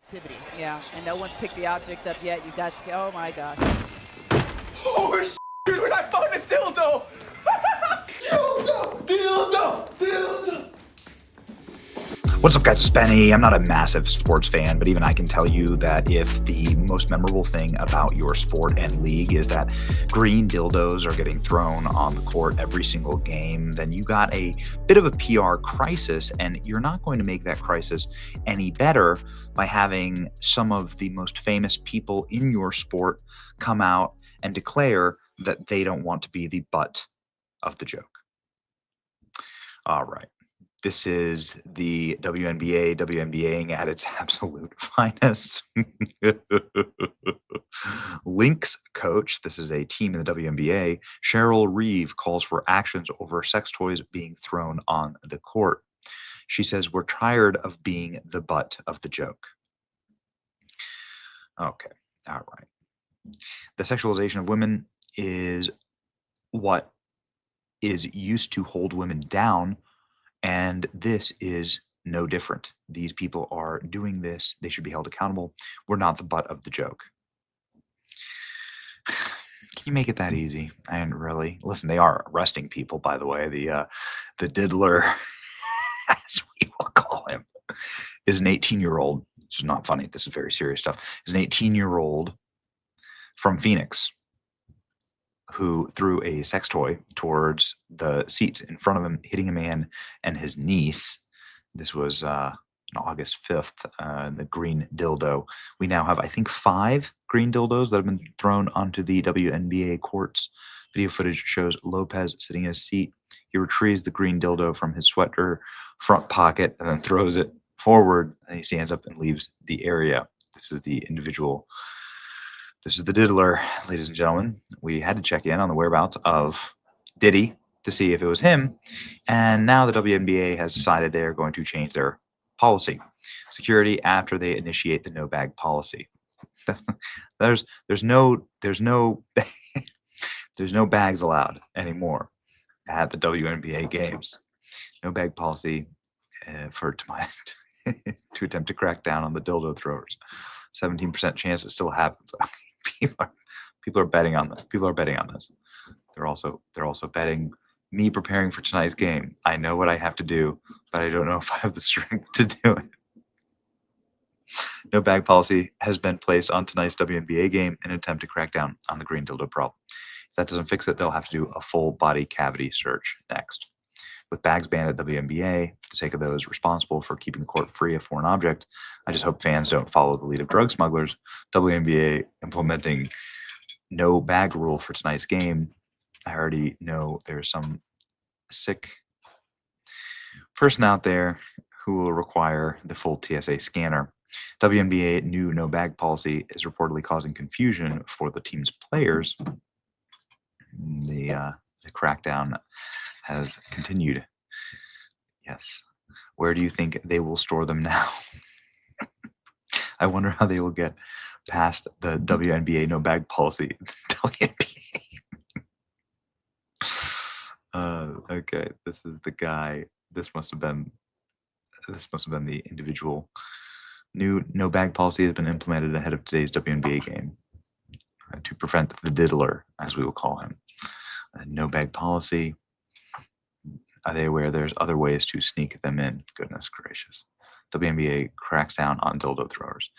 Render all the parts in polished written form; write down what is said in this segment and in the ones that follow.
Activity, yeah, and no one's picked the object up yet. You guys, oh my gosh. Holy shit, dude, I found a dildo! Dildo! What's up, guys? It's Benny. I'm not a massive sports fan, but even I can tell you that if the most memorable thing about your sport and league is that green dildos are getting thrown on the court every single game, then you got a bit of a PR crisis, and you're not going to make that crisis any better by having some of the most famous people in your sport come out and declare that they don't want to be the butt of the joke. All right. This is the WNBA, WNBAing at its absolute finest. Lynx coach, this is a team in the WNBA, Cheryl Reeve, calls for actions over sex toys being thrown on the court. She says, "We're tired of being the butt of the joke." Okay, all right. The sexualization of women is what is used to hold women down. And this is no different. These people are doing this. They should be held accountable. We're not the butt of the joke. Can you make it that easy? And really, listen, they are arresting people, by the way. The diddler, as we will call him, is an 18-year-old. This is not funny. This is very serious stuff. Is an 18-year-old from Phoenix who threw a sex toy towards the seat in front of him, hitting a man and his niece. This was on August 5th, the green dildo. We now have, I think, 5 green dildos that have been thrown onto the WNBA courts. Video footage shows Lopez sitting in his seat. He retrieves the green dildo from his sweater front pocket and then throws it forward. And he stands up and leaves the area. This is the individual. This is the diddler, ladies and gentlemen. We had to check in on the whereabouts of Diddy to see if it was him. And now the WNBA has decided they're going to change their policy. Security after they initiate the no bag policy. there's no there's no bags allowed anymore at the WNBA games. No bag policy to attempt to crack down on the dildo throwers. 17% chance it still happens. People are betting on this. People are betting on this. They're also betting me preparing for tonight's game. I know what I have to do, but I don't know if I have the strength to do it. No bag policy has been placed on tonight's WNBA game in an attempt to crack down on the green dildo problem. If that doesn't fix it, they'll have to do a full body cavity search next. With bags banned at WNBA, for the sake of those responsible for keeping the court free of foreign object, I just hope fans don't follow the lead of drug smugglers. WNBA implementing no bag rule for tonight's game. I already know there's some sick person out there who will require the full TSA scanner. WNBA new no bag policy is reportedly causing confusion for the team's players. The crackdown has continued. Yes. Where do you think they will store them now? I wonder how they will get past the WNBA no bag policy. WNBA. Okay, this is the guy. This must have been the individual. New no bag policy has been implemented ahead of today's WNBA game to prevent the diddler, as we will call him. No bag policy. Are they aware there's other ways to sneak them in? Goodness gracious. WNBA cracks down on dildo throwers.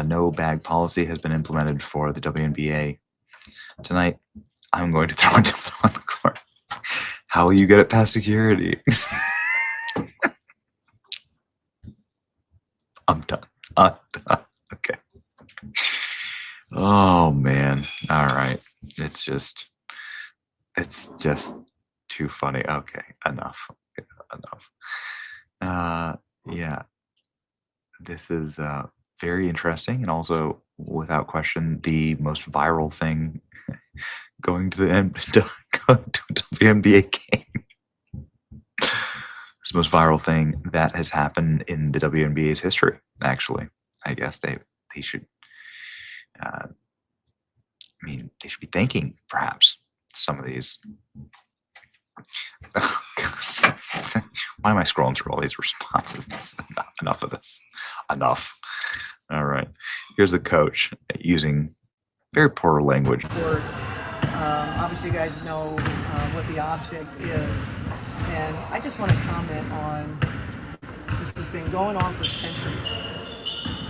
No bag policy has been implemented for the WNBA. Tonight, I'm going to throw a dildo on the court. How will you get it past security? I'm done. Okay. Oh, man. All right. It's just too funny. Okay, enough. Yeah, this is very interesting, and also, without question, the most viral thing going to the WNBA game. It's the most viral thing that has happened in the WNBA's history. Actually, I guess they should. They should be thanking perhaps some of these. Why am I scrolling through all these responses? Enough of this. Enough. All Here's the coach using very poor language. Obviously, you guys know what the object is. And I just want to comment on, this has been going on for centuries.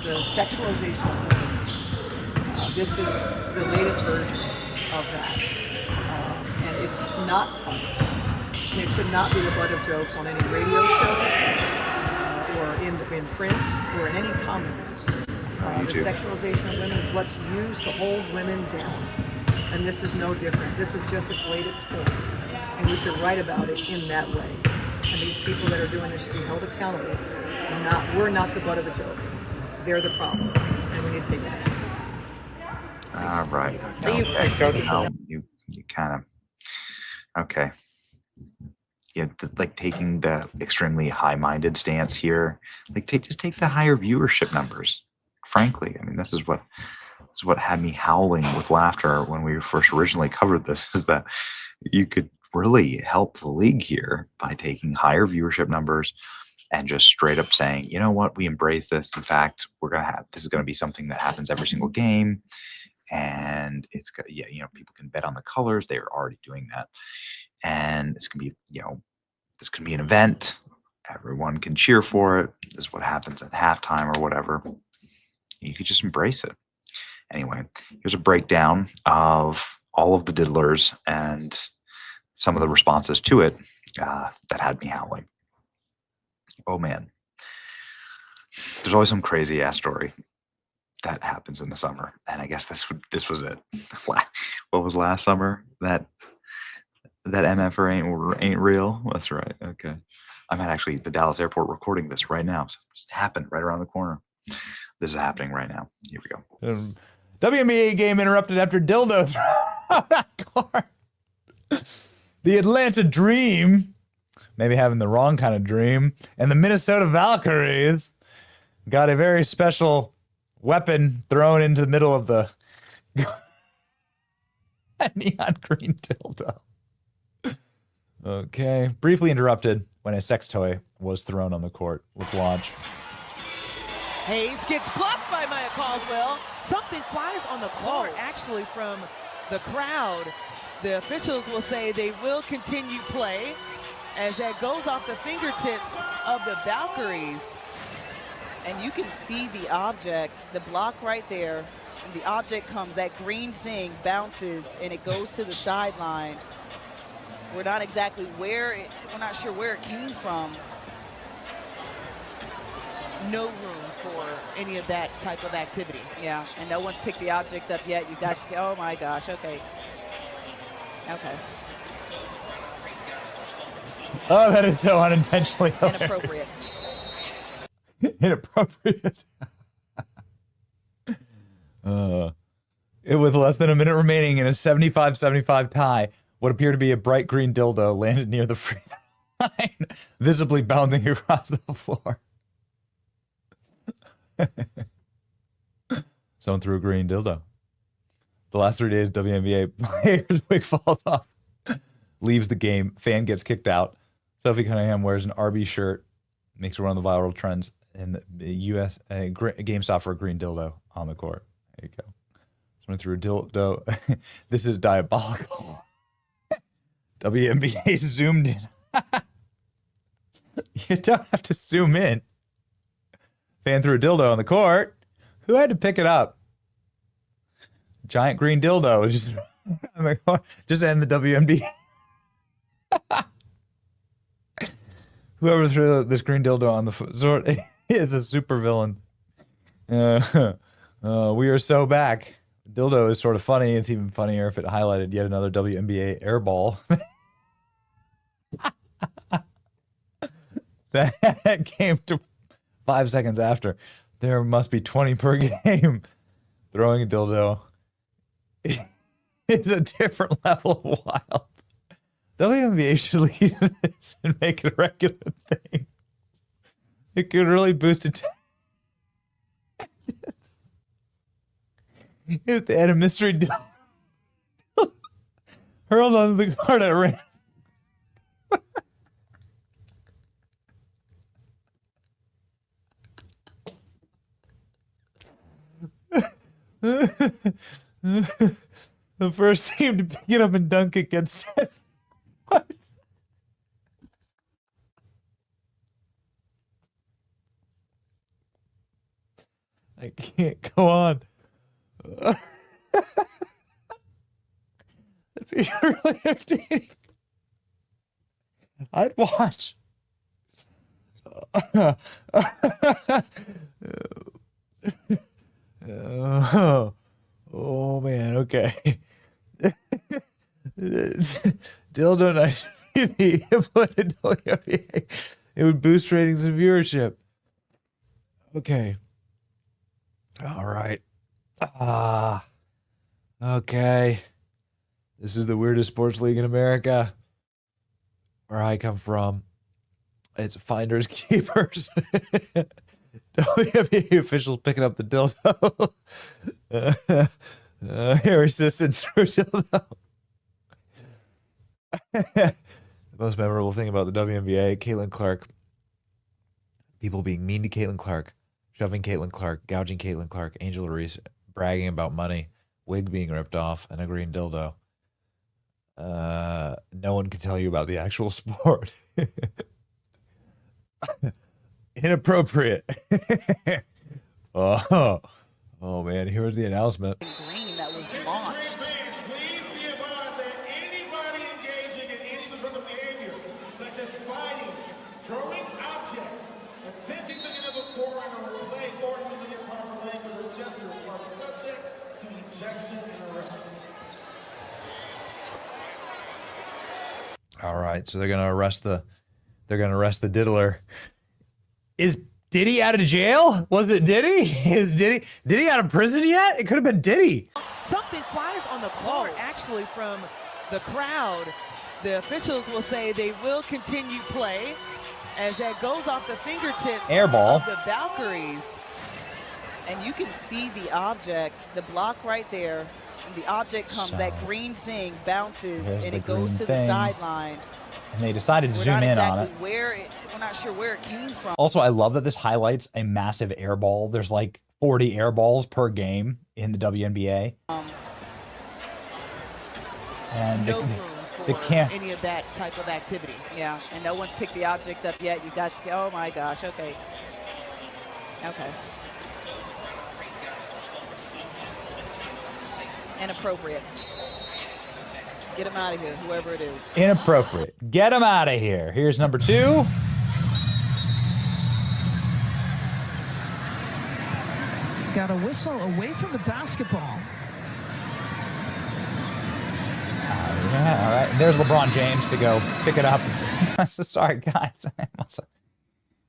The sexualization of women. This is the latest version of that. And it's not funny. And it should not be the butt of jokes on any radio shows or in print or in any comments. The sexualization of women is what's used to hold women down. And this is no different. This is just its latest form. And we should write about it in that way. And these people that are doing this should be held accountable. And we're not the butt of the joke. They're the problem. And we need to take action. All right. You kind of, okay. Yeah, like taking the extremely high-minded stance here. Like just take the higher viewership numbers. Frankly, I mean, this is what had me howling with laughter when we first originally covered this, is that you could really help the league here by taking higher viewership numbers and just straight up saying, you know what, we embrace this. In fact, this is going to be something that happens every single game. And it's, people can bet on the colors. They're already doing that. And it's going to be, this could be an event. Everyone can cheer for it. This is what happens at halftime or whatever. You could just embrace it. Anyway, here's a breakdown of all of the diddlers and some of the responses to it that had me howling. Oh man, there's always some crazy ass story that happens in the summer, and I guess this was it. What was last summer? That MFR ain't real. That's right. Okay, I'm at actually the Dallas airport recording this right now. So it just happened right around the corner. This is happening right now. Here we go. WNBA game interrupted after Dildos thrown that car. The Atlanta Dream, maybe having the wrong kind of dream, and the Minnesota Valkyries got a very special weapon thrown into the middle of the neon green dildo. Okay, briefly interrupted when a sex toy was thrown on the court. Let's watch. Hayes gets blocked by Maya Caldwell. Something flies on the court, actually, from the crowd. The officials will say they will continue play as that goes off the fingertips of the Valkyries. And you can see the object, the block right there, and the object comes, that green thing bounces, and it goes to the sideline. We're not exactly we're not sure where it came from. No room for any of that type of activity. Yeah, and no one's picked the object up yet. You guys, oh my gosh, okay. Okay. Oh, that is so unintentionally inappropriate. Inappropriate. With less than a minute remaining in a 75-75 tie, what appeared to be a bright green dildo landed near the free throw line, visibly bounding across the floor. Someone threw a green dildo. The last 3 days, WNBA players' wig falls off, leaves the game, fan gets kicked out. Sophie Cunningham wears an RB shirt, makes it one of the viral trends, and the U.S. GameStop for a green dildo on the court. There you go. Someone threw a dildo. This is diabolical. WNBA zoomed in. You don't have to zoom in. Fan threw a dildo on the court. Who had to pick it up? Giant green dildo. Just end the WNBA. Whoever threw this green dildo on the floor is a super villain. We are so back. Dildo is sort of funny. It's even funnier if it highlighted yet another WNBA air ball. That came to 5 seconds after. There must be 20 per game. Throwing a dildo is a different level of wild. WNBA should lead this and make it a regular thing. It could really boost it. If they had a mystery dildo hurled onto the court at random. The first team to pick it up and dunk it gets 10 points. I can't go on. That'd be really entertaining. I'd watch. Oh man, okay. Dildo night TV implemented WNBA. It would boost ratings and viewership. Okay. All right. Okay. This is the weirdest sports league in America. Where I come from. It's finders keepers. WNBA officials picking up the dildo. Hair assistant through dildo. The most memorable thing about the WNBA, Caitlin Clark. People being mean to Caitlin Clark, shoving Caitlin Clark, gouging Caitlin Clark, Angel Reese bragging about money, wig being ripped off, and a green dildo. No one can tell you about the actual sport. Inappropriate. Oh man, here's the announcement. Green that was launched. Please be advised that anybody engaging in any disruptive behavior, such as fighting, throwing objects, attempting to get another quarter or play, or using improper language or gestures, are subject to ejection and arrest. All right, so they're gonna arrest the diddler. Is Diddy out of jail? Was it Diddy? Is Diddy out of prison yet? It could have been Diddy. Something flies on the court, actually, from the crowd. The officials will say they will continue play as that goes off the fingertips Air ball. of the Valkyries. And you can see the object, the block right there. And the object comes, So, that green thing bounces, there's and the it goes green to thing. the sideline. And they decided to We're zoom not in exactly on it. we're not sure where it came from. Also, I love that this highlights a massive air ball. There's like 40 air balls per game in the WNBA. And No room the for cam- any of that type of activity. Yeah, and no one's picked the object up yet. You guys, oh my gosh, okay. Okay. Inappropriate. Get him out of here, whoever it is. Inappropriate. Get him out of here. Here's number 2. Got a whistle away from the basketball. Yeah, all right. There's LeBron James to go pick it up. Sorry, guys.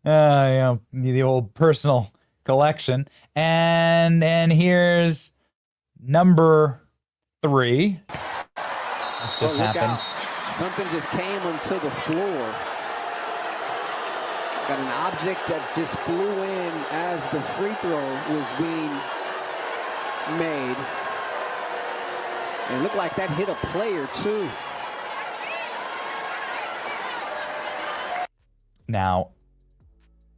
The old personal collection. And here's number 3. This just happened. Something just came onto the floor. Got an object that just flew in as the free throw was being made. And it looked like that hit a player too. Now,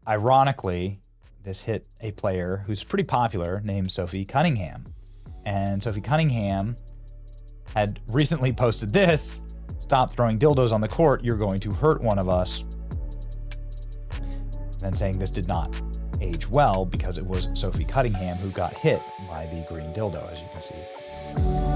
ironically, this hit a player who's pretty popular named Sophie Cunningham. And Sophie Cunningham had recently posted this: "Stop throwing dildos on the court, you're going to hurt one of us." And saying this did not age well because it was Sophie Cunningham who got hit by the green dildo, as you can see.